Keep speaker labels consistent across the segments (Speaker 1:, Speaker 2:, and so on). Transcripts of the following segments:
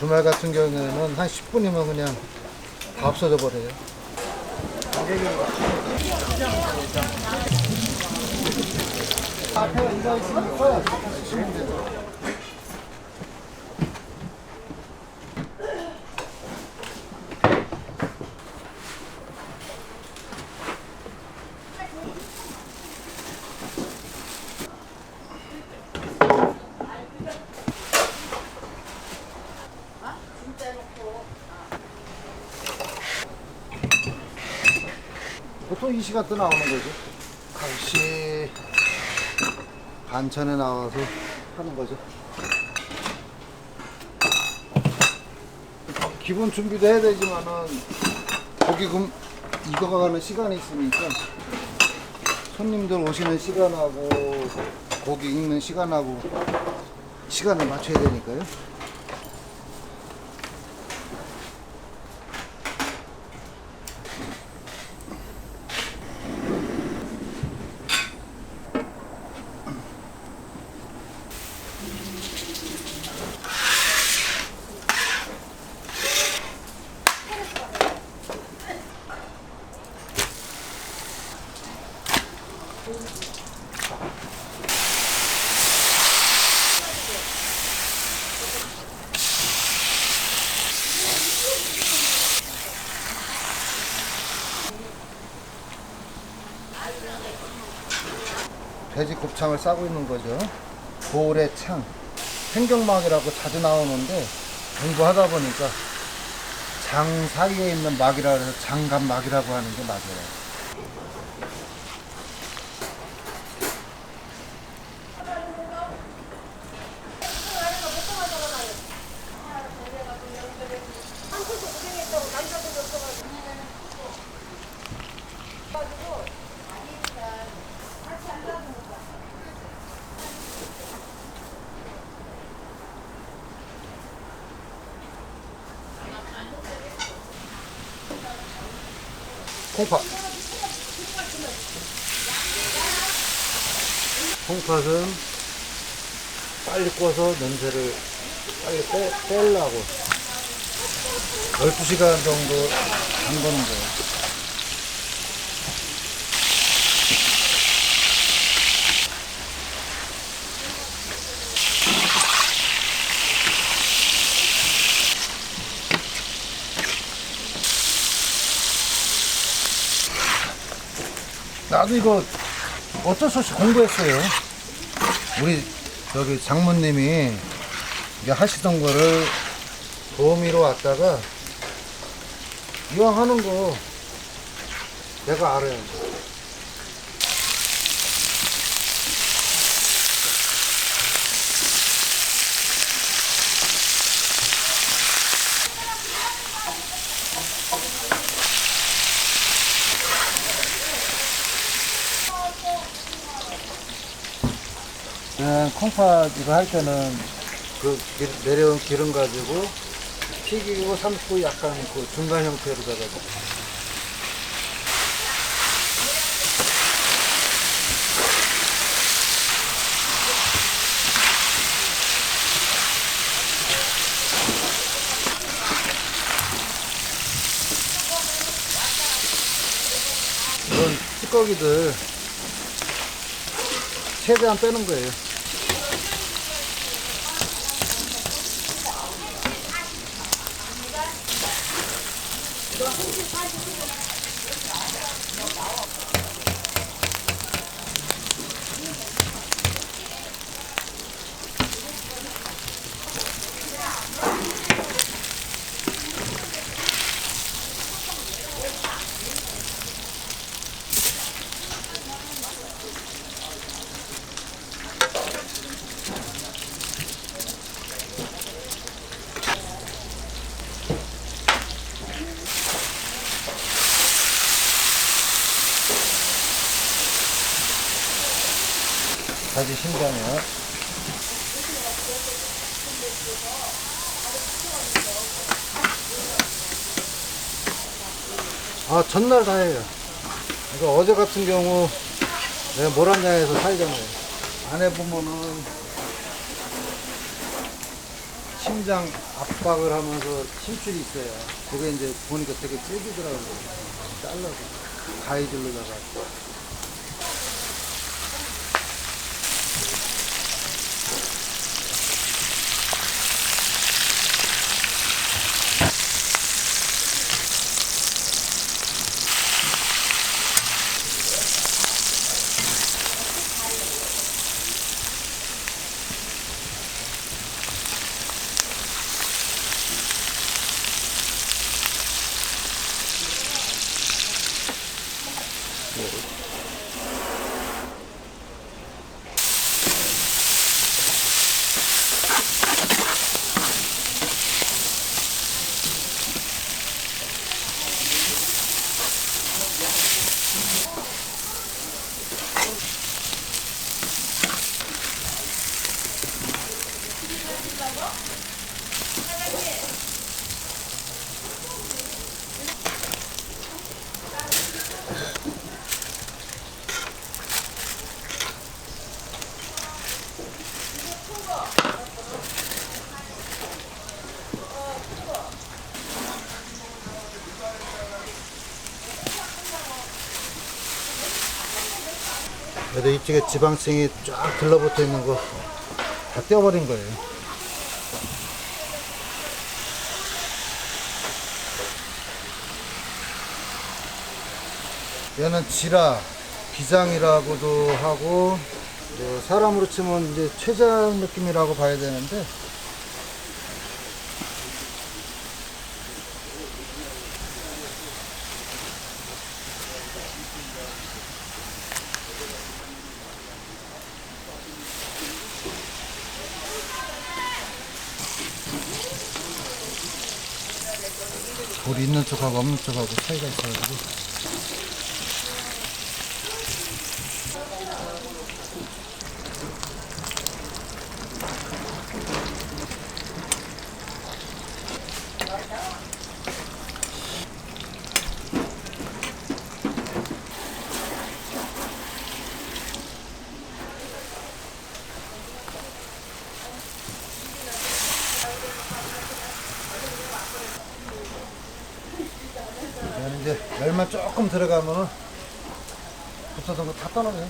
Speaker 1: 주말 같은 경우에는 한 10분이면 그냥 다 없어져 버려요. 앞에 이거 있으니까 보통 이 시간 때 나오는 거죠. 가시 반찬에 나와서 하는 거죠. 기본 준비도 해야 되지만은 고기 익어가는 시간이 있으니까 손님들 오시는 시간하고 고기 익는 시간하고 시간을 맞춰야 되니까요. 돼지 곱창을 싸고 있는 거죠. 고래창 생경막이라고 자주 나오는데 공부하다 보니까 장 사이에 있는 막이라 해서 장간막이라고 하는 게 맞아요. 콩팥. 콩팥은 빨리 구워서 냄새를 빨리 빼려고 12시간 정도 담그는 거예요. 나도 이거 어쩔 수 없이 공부했어요. 우리 저기 장모님이 이제 하시던 거를 도우미로 왔다가 이왕 하는 거 내가 알아요. 콩팥 이거 할 때는 그 내려온 기름 가지고 튀기고 삶고 약간 그 중간 형태로 돼가지고 이런 찌꺼기들 최대한 빼는 거예요. 다시 심장이요. 전날 다 해요. 그러니까 어제 같은 경우 내가 모란장에서 살잖아요. 안에 보면은 심장 압박을 하면서 심줄이 있어요. 그게 이제 보니까 되게 질기더라고요. 잘라서 가위질로다가. 그래도 이쪽에 지방층이 쫙 들러붙어 있는 거 다 떼어버린 거예요. 얘는 지라, 비장이라고도 하고, 사람으로 치면 이제 췌장 느낌이라고 봐야 되는데, 돌 있는 쪽하고 없는 쪽하고 차이가 있어가지고. 얘는 이제 열만 조금 들어가면은 붙어던 거 다 떠나요.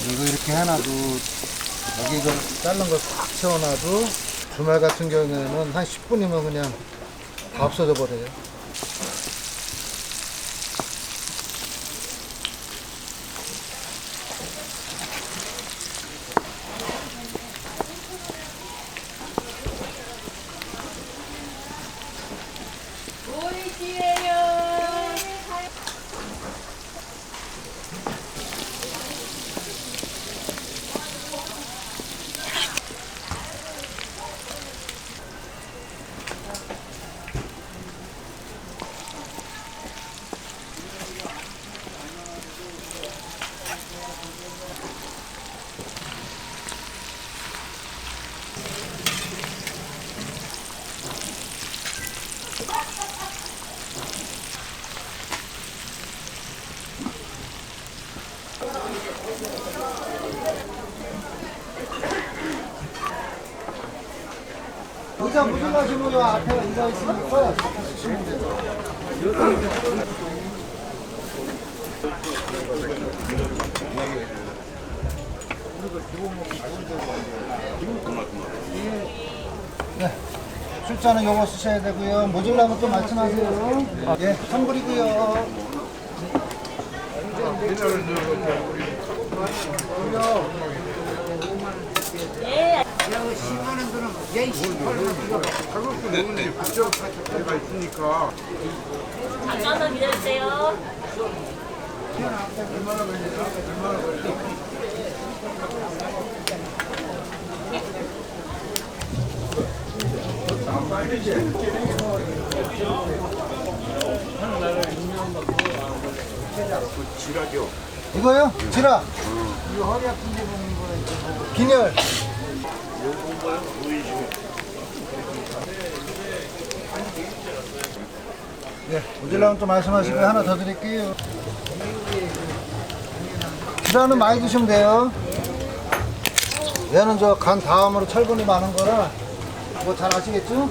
Speaker 1: 이거 이렇게 해놔도 여기 이거 자른 거 싹 채워놔도 주말 같은 경우에는 한 10분이면 그냥 다 없어져 버려요. 의자 무슨하시고요 앞에 의자 있으니까 드시면 되죠. 네, 숫자는 요거 쓰셔야 되고요. 모질라면 또 말씀하세요. 예, 선불이고요.
Speaker 2: 가격도 내는데 부적 자체가 있으니까.
Speaker 3: 잠깐만 기다리세요.
Speaker 2: 지라죠.
Speaker 1: 이거요? 지라. 이거 허리 아픈 데 보는 거라 빈혈. 네, 모질라면 또 말씀하시고 하나 더 드릴게요. 지라는 많이 드시면 돼요. 얘는 저 간 다음으로 철분이 많은 거라 뭐 잘 아시겠죠?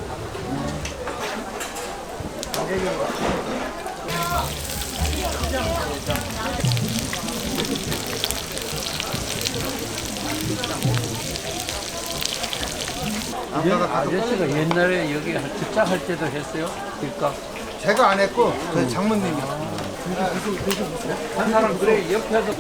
Speaker 4: 아저씨가 옛날에 여기 직장 할 때도 했어요? 그러니까
Speaker 1: 제가 안 했고 저희 장모님이.
Speaker 4: 한 사람 그래 옆에서